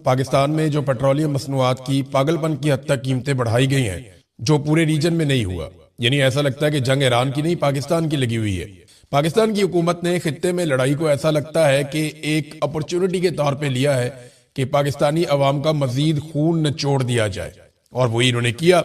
पाकिस्तान में जो पेट्रोलियम मसनूआत की पागलपन की हद तक कीमतें बढ़ाई गई हैं, जो पूरे रीजन में नहीं हुआ। यानी ऐसा लगता है कि जंग ईरान की नहीं, पाकिस्तान की लगी हुई है। पाकिस्तान की हुकूमत ने खित्ते में लड़ाई को ऐसा लगता है कि एक अपॉर्चुनिटी के तौर पे लिया है कि पाकिस्तानी अवाम का मजीद खून निचोड़ दिया जाए, और वही इन्होंने किया।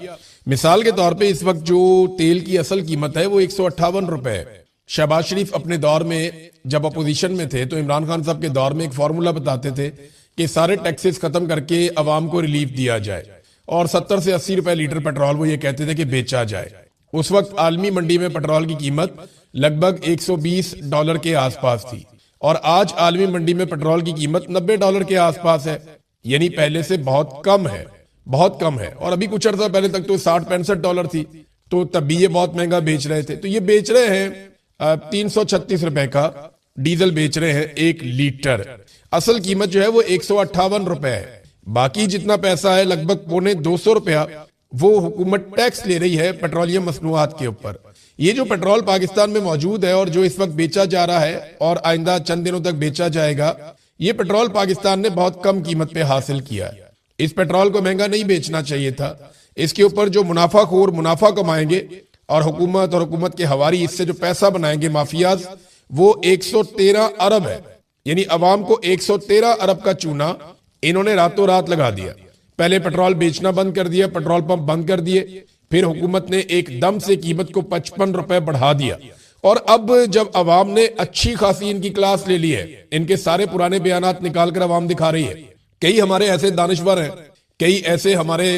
मिसाल के तौर पे इस वक्त जो तेल की असल कीमत है वो 158 रुपए है। शहबाज शरीफ अपने दौर में जब अपोजिशन में थे तो इमरान खान साहब के दौर में एक फार्मूला बताते थे कि सारे टैक्सेस खत्म करके अवाम को रिलीफ दिया जाए, और 70 से 80 रुपए लीटर पेट्रोल वो ये कहते थे कि बेचा जाए। उस वक्त आलमी मंडी में पेट्रोल की कीमत लगभग $120 के आसपास थी, और आज आलमी मंडी में पेट्रोल की कीमत $90 के आसपास है। यानी पहले से बहुत कम है, बहुत कम है। और अभी कुछ अर्सा पहले तक तो $60-65 थी, तो तब भी ये बहुत महंगा बेच रहे थे। तो ये बेच रहे हैं 336 रुपए का डीजल बेच रहे हैं 1 लीटर। असल कीमत जो है वो 158 रुपए है। बाकी जितना पैसा है लगभग $250 रुपया वो हुकूमत टैक्स ले रही है पेट्रोलियम मसनूआत के ऊपर। ये जो पेट्रोल पाकिस्तान में मौजूद है और जो इस वक्त बेचा जा रहा है और आइंदा चंद दिनों तक बेचा जाएगा, ये पेट्रोल पाकिस्तान ने बहुत कम कीमत पे हासिल किया है। इस पेट्रोल को महंगा नहीं बेचना चाहिए था। इसके ऊपर जो मुनाफाखोर मुनाफा कमाएंगे और हुकूमत के हवारी इससे जो पैसा बनाएंगे माफियाज, वो 113 अरब है। यानी अवाम को 113 अरब का चूना इन्होंने रातों रात लगा दिया। पहले पेट्रोल बेचना बंद कर दिया, पेट्रोल पंप बंद कर दिए, फिर हुकूमत ने एकदम से कीमत को 55 रुपए बढ़ा दिया। और अब जब अवाम ने अच्छी खासी इनकी क्लास ले ली है, इनके सारे पुराने बयानात निकाल कर अवाम दिखा रही है। कई हमारे ऐसे दानिश्वर हैं, कई ऐसे हमारे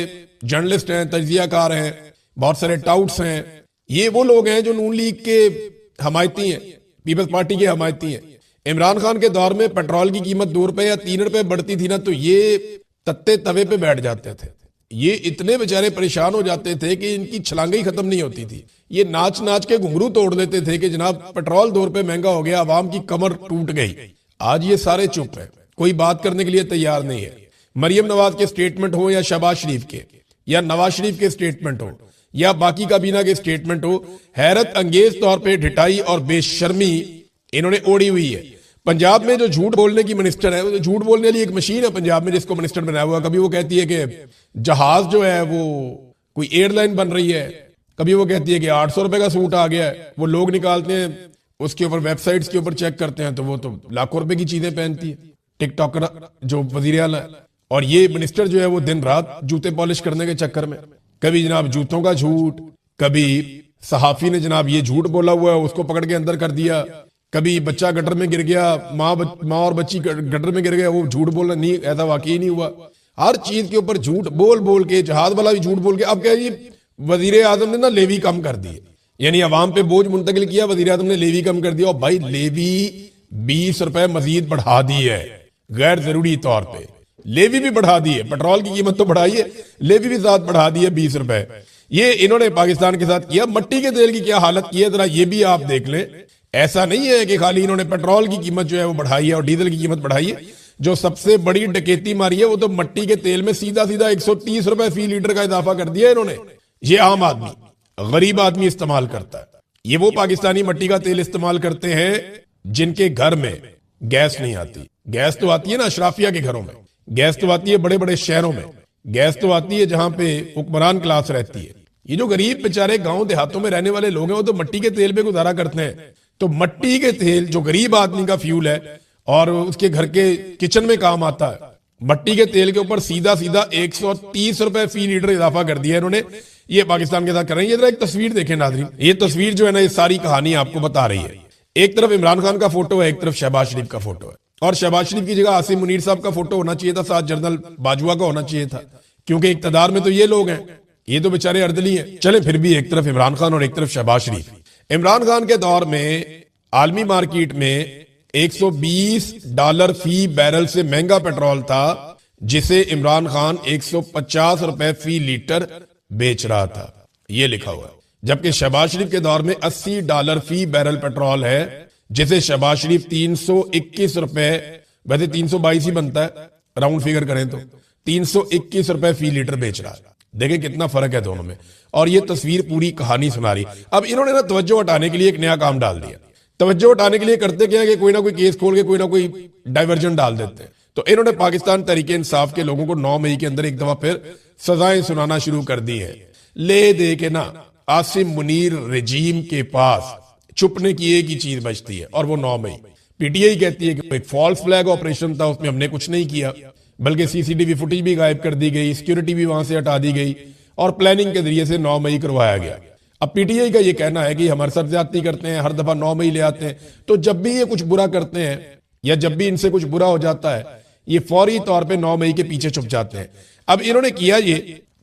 जर्नलिस्ट हैं, तजियाकार हैं, बहुत सारे टाउट्स हैं। ये वो लोग हैं जो नून लीग के हमायती हैं, पीपल्स पार्टी के हमायती हैं। इमरान खान के दौर में पेट्रोल की कीमत 2 रुपए या 3 रुपए बढ़ती थी ना, तो ये तत्ते तवे पे बैठ जाते थे। ये इतने बेचारे परेशान हो जाते थे कि इनकी छलांगे ही खत्म नहीं होती थी। ये नाच नाच के घुंघरू तोड़ देते थे कि जनाब पेट्रोल 2 रुपए महंगा हो गया, आवाम की कमर टूट गई। आज ये सारे चुप हैं, कोई बात करने के लिए तैयार नहीं है। मरियम नवाज के स्टेटमेंट हो या शहबाज शरीफ के या नवाज शरीफ के स्टेटमेंट हो या बाकी काबीना के स्टेटमेंट हो, हैरत अंगेज तौर पे ढिठाई और बेशर्मी इन्होंने ओढ़ी हुई है। पंजाब में जो झूठ बोलने की मिनिस्टर है, वो झूठ बोलने वाली एक मशीन है पंजाब में जिसको मिनिस्टर बनाया हुआ। कभी वो कहती है कि जहाज जो है वो कोई एयरलाइन बन रही है, कभी वो कहती है कि 800 रुपए का सूट आ गया है। वो लोग निकालते हैं उसके ऊपर, वेबसाइट्स के ऊपर चेक करते हैं तो वो तो लाखों रुपए की चीजें पहनती है, टिकटॉकर जो वजीर आला है। और ये मिनिस्टर जो है वो दिन रात जूते पॉलिश करने के चक्कर में, कभी जनाब जूतों का झूठ, कभी सहाफी ने जनाब ये झूठ बोला हुआ है उसको पकड़ के अंदर कर दिया, कभी बच्चा गटर में गिर गया, माँ और बच्ची गटर में गिर गया, वो झूठ बोलना नहीं, ऐसा वाकई नहीं हुआ। हर चीज के ऊपर झूठ बोल बोल के, जहाज वाला भी झूठ बोल के। अब क्या ये वजीर आजम ने ना लेवी कम कर दी, यानी अवाम पे बोझ मुंतकिल किया, वजीर आजम ने लेवी कम कर दिया। और भाई लेवी 20 रुपए मजीद बढ़ा दी है गैर जरूरी तौर पे, लेवी भी बढ़ा दी है। पेट्रोल की कीमत तो बढ़ाई है, लेवी भी साथ बढ़ा दी है 20 रुपए। ये इन्होंने पाकिस्तान के साथ किया। मट्टी के तेल की क्या हालत की है जरा ये भी आप देख लें। ऐसा नहीं है कि खाली इन्होंने पेट्रोल की कीमत जो है वो बढ़ाई है और डीजल की कीमत बढ़ाई है। जो सबसे बड़ी डकैती मारी है वो तो मट्टी के तेल में सीधा सीधा 130 रुपए फी लीटर का इजाफा कर दिया इन्होंने। ये आम आदमी, गरीब आदमी इस्तेमाल करता है। ये वो पाकिस्तानी मट्टी का तेल इस्तेमाल करते हैं जिनके घर में गैस नहीं आती। गैस तो आती है ना अशराफिया के घरों में, गैस तो आती है बड़े बड़े शहरों में, गैस तो आती है जहां पे हुक्मरान क्लास रहती है। ये जो गरीब बेचारे गांव देहातों में रहने वाले लोग हैं वो तो मट्टी के तेल पे गुजारा करते हैं। तो मट्टी के तेल जो गरीब आदमी का फ्यूल है और उसके घर के किचन में काम आता है, मट्टी के तेल के ऊपर सीधा सीधा 130 रुपए फी लीटर इजाफा कर दिया इन्होंने। ये पाकिस्तान के साथ कर रहे हैं। ये जरा एक तस्वीर देखें नाज़रीन, ये तस्वीर जो है ना ये सारी कहानी आपको बता रही है। एक तरफ इमरान खान का फोटो है, एक तरफ शहबाज शरीफ का फोटो है, और शहबाज शरीफ की जगह आसिम मुनीर साहब का फोटो होना चाहिए था, साथ जनरल बाजवा का होना चाहिए था, क्योंकि इक्तदार में तो ये लोग हैं, ये तो बेचारे अर्दली हैं। चले फिर भी एक तरफ इमरान खान और एक तरफ शहबाज शरीफ। इमरान खान के दौर में आलमी मार्केट में $120 फी बैरल से महंगा पेट्रोल था, जिसे इमरान खान 150 रुपए फी लीटर बेच रहा था, ये लिखा हुआ है। जबकि शहबाज शरीफ के दौर में $80 फी बैरल पेट्रोल है, जिसे शहबाज शरीफ 321 रुपए, वैसे 322 ही बनता है राउंड फिगर करें तो, 321 रुपए फी लीटर बेच रहा है। देखें कितना फर्क है दोनों में। और ये तस्वीर पूरी कहानी सुना रही। अब इन्होंने ना तवज्जो हटाने के लिए एक नया काम डाल दिया। तवज्जो हटाने के लिए करते क्या है कि कोई ना कोई केस खोल के कोई ना कोई डाइवर्जन डाल देते हैं। तो इन्होंने पाकिस्तान तहरीक इंसाफ के लोगों को 9 मई के अंदर एक दफा फिर सजाएं सुनाना शुरू कर दी है। ले दे के ना आसिम मुनीर रजीम के पास छुपने की एक ही चीज बचती है और वो 9 मई। पीटीआई कहती है कि एक फॉल्स फ्लैग ऑपरेशन था, उसमें हमने कुछ नहीं किया, बल्कि सीसीटीवी फुटेज भी गायब कर दी गई, सिक्योरिटी भी वहां से हटा दी गई और प्लानिंग के जरिए से 9 मई करवाया गया। अब पीटीआई का ये कहना है कि हमारे साथ ज्यादती करते हैं, हर दफा 9 मई ले आते हैं। तो जब भी ये कुछ बुरा करते हैं या जब भी इनसे कुछ बुरा हो जाता है, ये फौरी तौर पे 9 मई के पीछे छुप जाते हैं। अब इन्होंने किया ये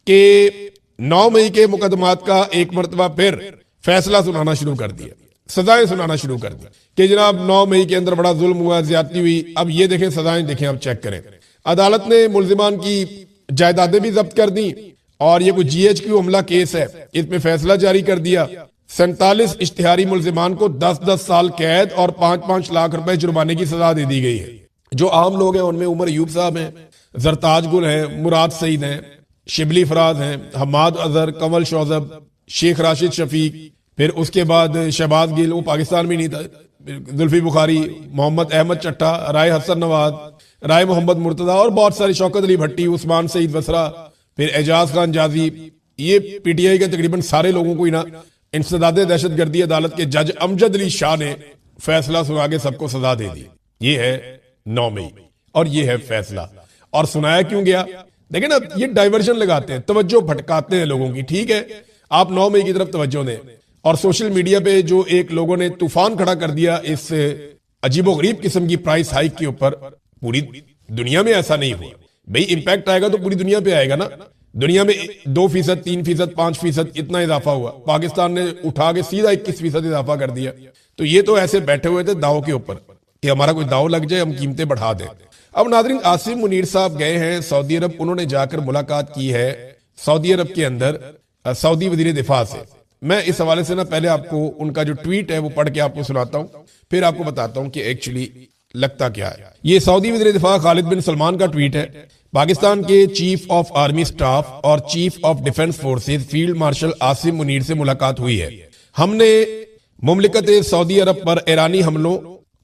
कि 9 मई के मुकदमात का एक मरतबा फिर फैसला सुनाना शुरू कर दिया, सजाएं सुनाना शुरू कर दी कि जनाब 9 मई के अंदर बड़ा जुल्म हुआ, ज्यादती हुई। अब ये देखें सजाएं देखें, अब चेक करें। अदालत ने मुल्जिमान की जायदादें भी जब्त कर दी और ये कोई GHQ हमला केस है, इसमें फैसला जारी कर दिया। 47 इश्तिहारी मुल्जिमान को 10-10 साल कैद और 5-5 लाख रुपए जुर्माने की सजा दे दी गई है। जो आम लोग हैं उनमें उमर अयूब साहब हैं, जरताज गुल हैं, मुराद सईद हैं, शिबली फराज हैं, हमाद अजहर, कंवल शौजब, शेख राशिद शफीक, फिर उसके बाद शहबाज गिल, वो पाकिस्तान में नहीं था, जुल्फी बुखारी, मोहम्मद अहमद चट्टा, राय हसन नवाज, राय मोहम्मद मुर्तजा और बहुत सारे, शौकत अली भट्टी, उस्मान सईद बसरा, फिर एजाज खान जाजी। ये पीटीआई के तकरीबन सारे लोगों को ही ना इंसदाद दहशतगर्दी अदालत के जज अमजद अली शाह ने फैसला सुना के सबको सजा दे दी। ये है 9 मई और ये है फैसला। और सुनाया क्यों गया? देखिए ना, ये डाइवर्जन लगाते हैं, तवज्जो भटकाते हैं लोगों की। ठीक है, आप 9 मई की तरफ तवज्जो दें और सोशल मीडिया पे जो एक लोगों ने तूफान खड़ा कर दिया इस अजीबोगरीब किस्म की प्राइस हाइक के ऊपर, पूरी दुनिया में ऐसा नहीं हुआ भाई। इंपैक्ट आएगा तो पूरी दुनिया पे आएगा ना। दुनिया में 2%, 3%, 5% इतना इजाफा हुआ, पाकिस्तान ने उठा के सीधा 21% इजाफा कर दिया। तो ये तो ऐसे बैठे हुए थे दाव के ऊपर कि हमारा कोई दाव लग जाए, हम कीमतें बढ़ा दें। अब नाज़रीन, आसिम मुनीर साहब गए हैं सऊदी अरब, उन्होंने जाकर मुलाकात की है सऊदी अरब के अंदर सऊदी वजीर दिफा से। मैं इस हवाले से ना पहले आपको उनका जो ट्वीट है वो पढ़ के आपको सुनाता हूं, फिर आपको बताता हूं कि एक्चुअली लगता क्या है। ये सऊदी वजीर दिफा खालिद बिन सलमान का ट्वीट है। पाकिस्तान के चीफ ऑफ आर्मी स्टाफ और chief of defence forces field marshal Asim Munir से मुलाकात हुई है। हमने मुमलिकत सऊदी अरब पर ईरानी हमलों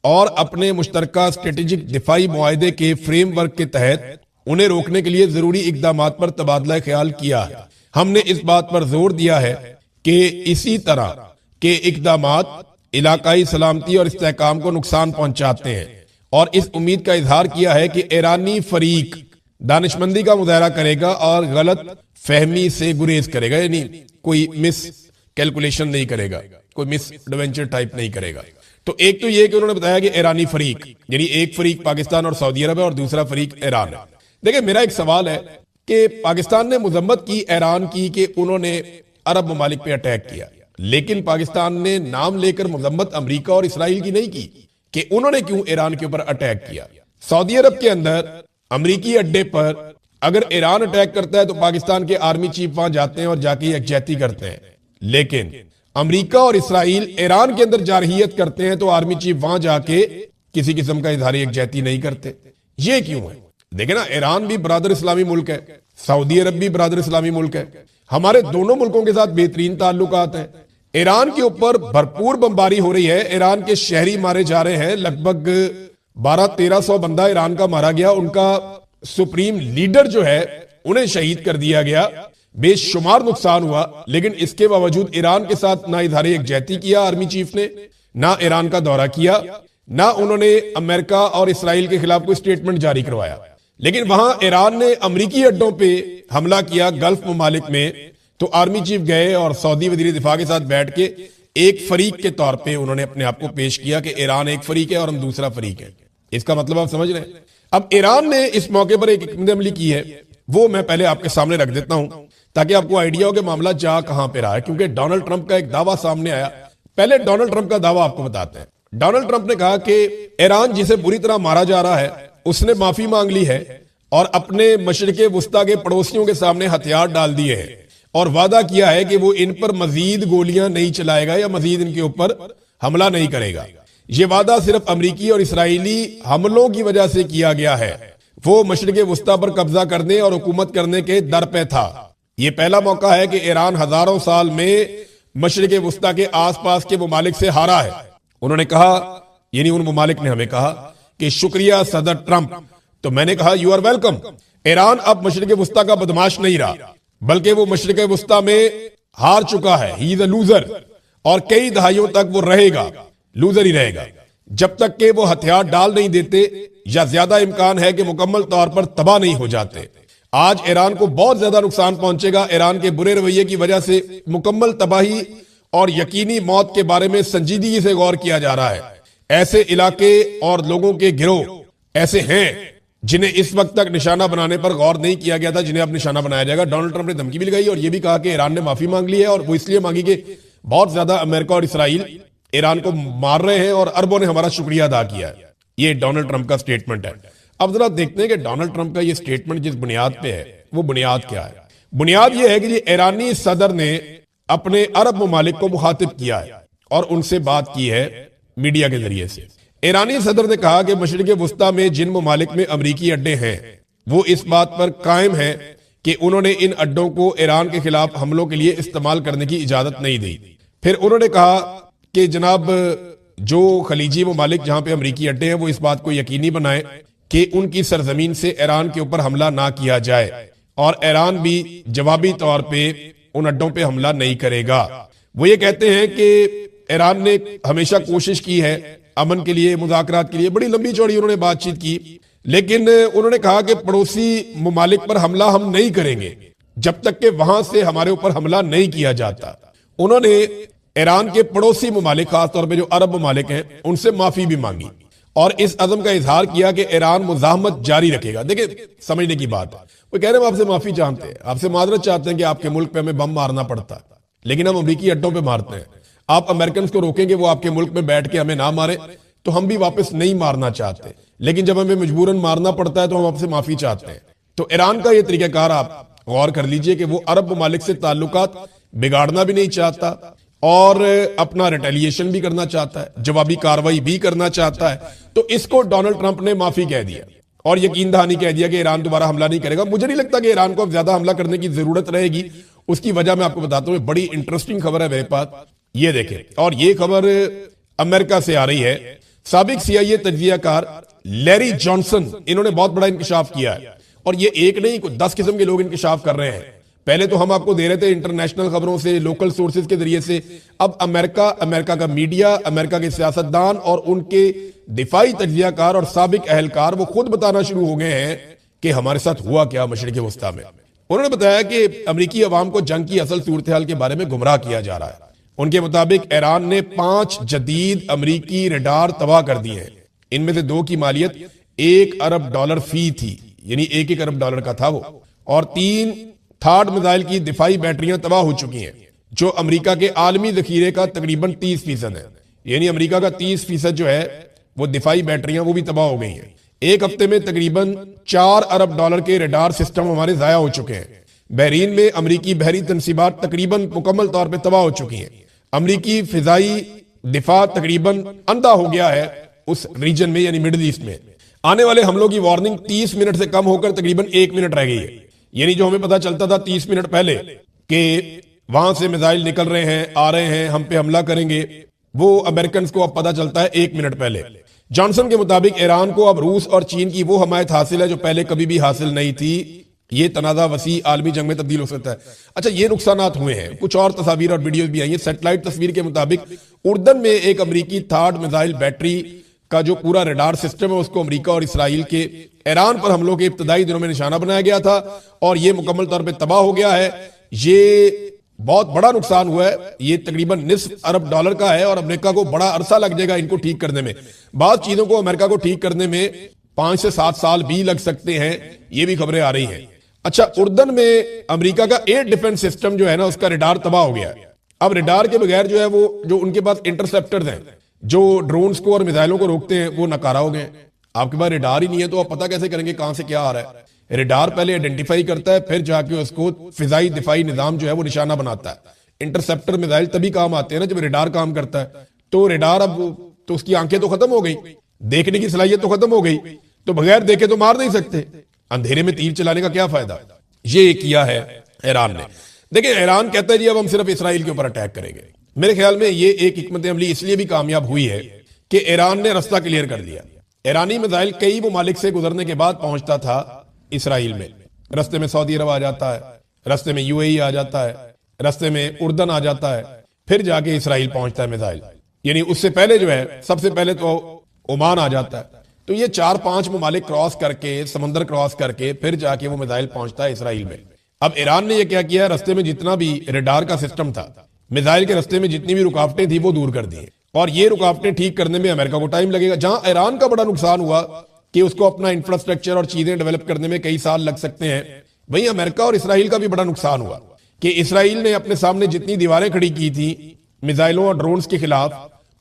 और अपने मुश्तरका स्ट्रेटेजिक दिफाई मुआहदे के फ्रेमवर्क के तहत उन्हें रोकने के लिए जरूरी इकदाम पर तबादला ख्याल किया है। हमने इस बात पर जोर दिया है कि इसी तरह के इकदाम इलाकाई सलामती और इस्तेहकाम को नुकसान पहुंचाते हैं और इस उम्मीद का इजहार किया है कि ईरानी फरीक दानिशमंदी का मुजाहरा करेगा और गलत फहमी से गुरेज करेगा, यानी कोई मिस कैलकुलेशन नहीं करेगा, कोई मिस एडवेंचर टाइप नहीं करेगा। तो एक तो ये कि उन्होंने बताया कि ईरानी फरीक, यानी एक फरीक पाकिस्तान और सऊदी अरब है और दूसरा फरीक ईरान है। देखिए, मेरा एक सवाल है कि पाकिस्तान ने मुजम्मत की ईरान की कि उन्होंने अरब ममालिक पे अटैक किया, लेकिन पाकिस्तान ने नाम लेकर मुजम्मत अमेरिका और इसराइल की नहीं की कि उन्होंने क्यों ईरान के ऊपर अटैक किया। सऊदी अरब के अंदर अमेरिकी अड्डे पर अगर ईरान अटैक करता है तो पाकिस्तान के आर्मी चीफ वहां जाते हैं और जाके यकजहती करते हैं, लेकिन अमेरिका और इसराइल ईरान के अंदर जारहियत करते हैं तो आर्मी चीफ वहां जाके किसी किस्म का इजहार यकजहती नहीं करते। ये क्यों है? देखे ना, ईरान भी बरादर इस्लामी मुल्क है, सऊदी अरब भी बरादर इस्लामी मुल्क है, हमारे दोनों मुल्कों के साथ बेहतरीन ताल्लुकात हैं। ईरान के ऊपर भरपूर बमबारी हो रही है, ईरान के शहरी मारे जा रहे हैं, लगभग 1200-1300 बंदा ईरान का मारा गया, उनका सुप्रीम लीडर जो है उन्हें शहीद कर दिया गया, बेशुमार नुकसान हुआ। लेकिन इसके बावजूद ईरान के साथ ना इजहार यकजहती किया आर्मी चीफ ने, ना ईरान का दौरा किया, ना उन्होंने अमेरिका और इसराइल के खिलाफ कोई स्टेटमेंट जारी करवाया। लेकिन वहां ईरान ने अमेरिकी अड्डों पे हमला किया गल्फ ममालिक में, तो आर्मी चीफ गए और सऊदी वजीर दिफा के साथ बैठ के एक फरीक के तौर पे उन्होंने अपने आप को पेश किया कि ईरान एक फरीक है और हम दूसरा फरीक है। इसका मतलब आप समझ रहे हैं। अब ईरान ने इस मौके पर एक हिकमत अमली की है, वो मैं पहले आपके सामने रख देता हूं ताकि आपको आइडिया हो कि मामला जा कहां पे रहा है। क्योंकि डोनाल्ड ट्रंप का एक दावा सामने आया, पहले डोनाल्ड ट्रंप का दावा आपको बताते हैं। डोनाल्ड ट्रंप ने कहा कि ईरान जिसे बुरी तरह मारा जा रहा है उसने माफी मांग ली है और अपने मशरिके वुस्ता के पड़ोसियों के सामने हथियार डाल दिए हैं और वादा किया है कि वो इन पर मजीद गोलियां नहीं चलाएगा या मजीद इनके ऊपर हमला नहीं करेगा। ये वादा सिर्फ अमेरिकी और इसराइली हमलों की वजह से किया गया है। वो मशरिके वुस्ता पर कब्जा करने और हुकूमत करने के दर पे था। ये पहला मौका है कि ईरान हजारों साल में मशरिके वुस्ता के आसपास के ममालिक से हारा है। उन्होंने कहा, यानी उन ममालिक ने हमें कहा कि शुक्रिया सदर ट्रंप, तो मैंने कहा यू आर वेलकम। ईरान अब मशरिक वस्ता का बदमाश नहीं रहा, बल्कि वो मशरिक वस्ता में हार चुका है। ही इज अ लूजर, और कई दहाइयों तक वो रहेगा, लूजर ही रहेगा, जब तक कि वो हथियार डाल नहीं देते, या ज्यादा इम्कान है कि मुकम्मल तौर पर तबाह नहीं हो जाते। आज ईरान को बहुत ज्यादा नुकसान पहुंचेगा। ईरान के बुरे रवैये की वजह से मुकम्मल तबाही और यकीनी मौत के बारे में संजीदगी से गौर किया जा रहा है। ऐसे इलाके और लोगों के गिरोह ऐसे हैं जिन्हें इस वक्त तक निशाना बनाने पर गौर नहीं किया गया था, जिन्हें अब निशाना बनाया जाएगा। डोनाल्ड ट्रंप ने धमकी भी लगाई और यह भी कहा कि ईरान ने माफी मांग ली है, और वो इसलिए मांगी कि बहुत ज्यादा अमेरिका और इसराइल ईरान को मार रहे हैं और अरबों ने हमारा शुक्रिया अदा किया है। ये डोनाल्ड ट्रंप का स्टेटमेंट है। अब जरा देखते हैं कि डोनाल्ड ट्रंप का ये स्टेटमेंट जिस बुनियाद पे है, वो बुनियाद क्या है। बुनियाद ये है कि ये ईरानी सदर ने अपने अरब ममालिक को मुखातिब किया है और उनसे बात की है मीडिया के जरिए से। ईरानी सदर ने कहा कि मशरिक वस्ता में जिन ममालिक में अमरीकी अड्डे हैं, वो इस बात पर कायम है कि उन्होंने इन अड्डों को ईरान के खिलाफ हमलों के लिए इस्तेमाल करने की इजाजत नहीं दी। फिर उन्होंने कहा कि जनाब, जो खलीजी ममालिक जहां पे अमरीकी अड्डे हैं, वो इस बात को यकीनी बनाएं कि उनकी सरजमीन से ईरान के ऊपर हमला ना किया जाए, और ईरान भी जवाबी तौर पे उन अड्डों पे हमला नहीं करेगा। वो ये कहते हैं कि ईरान ने हमेशा कोशिश की है अमन के लिए, मुज़ाकरात के लिए, बड़ी लंबी चौड़ी उन्होंने बातचीत की, लेकिन उन्होंने कहा कि पड़ोसी ममालिक पर हमला हम नहीं करेंगे जब तक कि वहां से हमारे ऊपर हमला नहीं किया जाता। उन्होंने ईरान के पड़ोसी ममालिक, खासतौर पर जो अरब ममालिक हैं, उनसे माफी भी मांगी और इस अज़म का इजहार किया कि ईरान मुज़ाहमत जारी रखेगा। देखिए, समझने की बात है, वो कह रहे हैं आपसे माफी चाहते हैं, आपसे माजरत चाहते हैं कि आपके मुल्क पे हमें बम मारना पड़ता है, लेकिन हम अमरीकी अड्डों पे मारते हैं। आप अमेरिकन को रोकेंगे वो आपके मुल्क में बैठ के हमें ना मारे, तो हम भी वापस नहीं मारना चाहते, लेकिन जब हमें मजबूरन मारना पड़ता है तो हम आपसे माफी चाहते हैं। तो ईरान का ये तरीकाकार आप गौर कर लीजिए कि वो अरब ममालिक से ताल्लुकात बिगाड़ना भी नहीं चाहता और अपना रिटेलिएशन भी करना चाहता है, जवाबी कार्रवाई भी करना चाहता है। तो इसको डोनाल्ड ट्रंप ने माफी कह दिया और यकीन दहानी कह दिया कि ईरान दोबारा हमला नहीं करेगा। मुझे नहीं लगता कि ईरान को अब ज्यादा हमला करने की जरूरत रहेगी। उसकी वजह मैं आपको बताता हूं, बड़ी इंटरेस्टिंग खबर है मेरे पास, ये देखें। और ये खबर अमेरिका से आ रही है। साबिक CIA तज्जियाकार लैरी जॉनसन, इन्होंने बहुत बड़ा इंकशाफ किया है, और ये एक नहीं, 10 किस्म के लोग इंकशाफ कर रहे हैं। पहले तो हम आपको दे रहे थे इंटरनेशनल खबरों से, लोकल सोर्सेज के जरिए से। अब अमेरिका का मीडिया, अमेरिका के सियासतदान और उनके दिफाई तज्जियाकार और साबिक अहलकार वो खुद बताना शुरू हो गए हैं कि हमारे साथ हुआ क्या मशरिक वस्ता में। उन्होंने बताया कि अमरीकी अवाम को जंग की असल सूरत हाल के बारे में गुमराह किया जा रहा है। उनके मुताबिक ईरान ने 5 जदीद अमरीकी रडार तबाह कर दिए हैं। इनमें से 2 की मालियत $1 अरब फी थी, यानी $1 अरब का था वो, और 3 थर्ड मिसाइल की दिफाई बैटरियां तबाह हो चुकी हैं, जो अमेरिका के आलमी जखीरे का तकरीबन 30% है। यानी अमेरिका का 30% जो है वो दिफाई बैटरियां वो भी तबाह हो गई हैं। एक हफ्ते में तकरीबन $4 अरब के रडार सिस्टम हमारे जाया हो चुके हैं। बहरीन में अमरीकी बहरी तनसीबात तकरीबन मुकम्मल तौर पर तबाह हो चुकी हैं। अमरीकी फिजाई दिफा तकरीबन अंधा हो गया है उस रीजन में, यानी मिडिल ईस्ट में। आने वाले हमलों की वार्निंग 30 मिनट से कम होकर तकरीबन 1 मिनट रह गई है। यानी जो हमें पता चलता था 30 मिनट पहले कि वहां से मिसाइल निकल रहे हैं, आ रहे हैं, हम पे हमला करेंगे, वो अमेरिकन को अब पता चलता है 1 मिनट पहले। जॉनसन के मुताबिक ईरान को अब रूस और चीन की वो हमायत हासिल है जो पहले कभी भी हासिल नहीं थी। ये तनाज़ा वसी आलमी जंग में तब्दील हो सकता है। अच्छा, ये नुकसानात हुए हैं। कुछ और तस्वीर और वीडियो भी आई है। सैटेलाइट तस्वीर के मुताबिक उर्दन में एक अमरीकी थर्ड मिसाइल बैटरी का जो पूरा रडार सिस्टम है उसको अमेरिका और इसराइल के ईरान पर हमलों के इब्तदाई दिनों में निशाना बनाया गया था, और ये मुकम्मल तौर पर तबाह हो गया है। ये बहुत बड़ा नुकसान हुआ है। ये तकरीबन $9 अरब का है, और अमेरिका को बड़ा अरसा लग जाएगा इनको ठीक करने में। बाद चीजों को अमेरिका को ठीक करने में 5 से 7 साल भी लग सकते हैं, ये भी खबरें आ रही हैं। अच्छा, उर्दन में अमेरिका का एयर डिफेंस सिस्टम जो है ना, उसका रडार तबाह हो गया है। अब रडार के बगैर जो है वो, जो उनके पास इंटरसेप्टर्स हैं जो ड्रोन्स को और मिसाइलों को रोकते हैं, वो नकारा हो गए। आपके पास रडार ही नहीं है तो आप पता कैसे करेंगे कहां से क्या आ रहा है। रडार पहले आइडेंटिफाई करता है, फिर जाके उसको फिजाई दिफाई निजाम जो है वो निशाना बनाता है। इंटरसेप्टर मिसाइल तभी काम आते हैं ना जब रडार काम करता है। तो रडार अब तो उसकी आंखें तो खत्म हो गई, देखने की सलाहियत तो खत्म हो गई, तो बगैर देखे तो मार नहीं सकते। अंधेरे में तीर चलाने का क्या फायदा। ये किया है ईरान ने। देखिए, ईरान कहता है जी अब हम सिर्फ इसराइल के ऊपर अटैक करेंगे। मेरे ख्याल में ये एक हिकमत अमली इसलिए भी कामयाब हुई है कि ईरान ने रास्ता क्लियर कर दिया। ईरानी मिसाइल कई ममालिक से गुजरने के बाद पहुंचता था इसराइल में। रास्ते में सऊदी अरब आ जाता है, रास्ते में यूएई आ जाता है, रास्ते में उर्दन आ जाता है, फिर जाके इसराइल पहुंचता है मिसाइल। यानी उससे पहले जो है सबसे पहले तो ओमान आ जाता है। तो ये 4-5 ममालिक क्रॉस करके, समंदर क्रॉस करके फिर जाके वो मिसाइल पहुंचता है इसराइल में। अब ईरान ने ये क्या किया, रास्ते में जितना भी रडार का सिस्टम था, मिसाइल के रास्ते में जितनी भी रुकावटें थी वो दूर कर दी। और ये रुकावटें ठीक करने में अमेरिका को टाइम लगेगा। जहां ईरान का बड़ा नुकसान हुआ कि उसको अपना इंफ्रास्ट्रक्चर और चीजें डेवलप करने में कई साल लग सकते हैं, वहीं अमेरिका और इसराइल का भी बड़ा नुकसान हुआ कि इसराइल ने अपने सामने जितनी दीवारें खड़ी की थी मिसाइलों और ड्रोन्स के खिलाफ,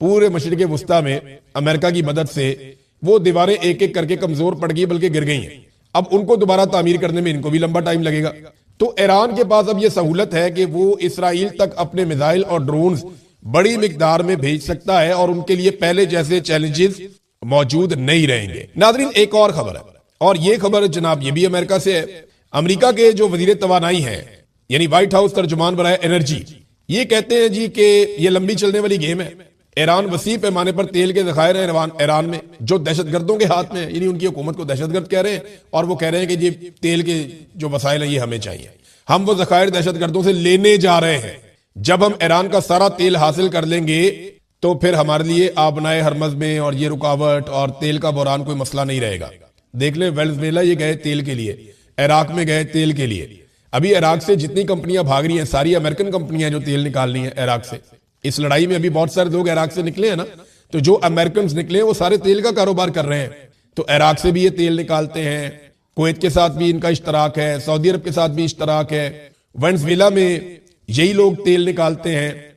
पूरे मशरिक वुस्ता में अमेरिका की मदद से वो दीवारें एक एक करके कमजोर पड़ गई, बल्कि गिर गई हैं। अब उनको दोबारा तामीर करने में इनको भी लंबा टाइम लगेगा। तो ईरान के पास अब यह सहूलत है कि वो इसराइल तक अपने मिसाइल और ड्रोन्स बड़ी मिकदार में भेज सकता है और उनके लिए पहले जैसे चैलेंजेस मौजूद नहीं रहेंगे। नाज़रीन, एक और खबर है, और ये खबर जनाब ये भी अमेरिका से है। अमेरिका के जो वजीर तवानाई हैं, यानी व्हाइट हाउस तर्जुमान बराए एनर्जी, ये कहते हैं जी कि ये लंबी चलने वाली गेम है। ईरान वसी पैमाने पर तेल के जखायर हैं ईरान में, जो दहशतगर्दों के हाथ में है। यानी उनकी हुकूमत को दहशतगर्द कह रहे हैं और वो कह रहे हैं कि जी तेल के जो वसाइल हैं ये हमें चाहिए, हम वो जखायर दहशतगर्दों से लेने जा रहे हैं। जब हम ईरान का सारा तेल हासिल कर लेंगे तो फिर हमारे लिए आबनाए हरमज में और ये रुकावट और तेल का बहरान कोई मसला नहीं रहेगा। देख ले, वेनेजुएला ये गए तेल के लिए, इराक में गए तेल के लिए। अभी इराक से जितनी कंपनियां भाग रही हैं सारी अमेरिकन कंपनियां जो तेल निकाल रही हैं इराक से। इस लड़ाई में अभी बहुत सारे लोग इराक से निकले हैं ना, तो जो अमेरिकन निकले हैं वो सारे तेल का कारोबार कर रहे हैं। तो इराक से भी ये तेल निकालते हैं, कुवैत के साथ भी इनका इश्तराक है, सऊदी अरब के साथ भी इश्तराक है, वेनेजुएला में यही लोग तेल निकालते हैं।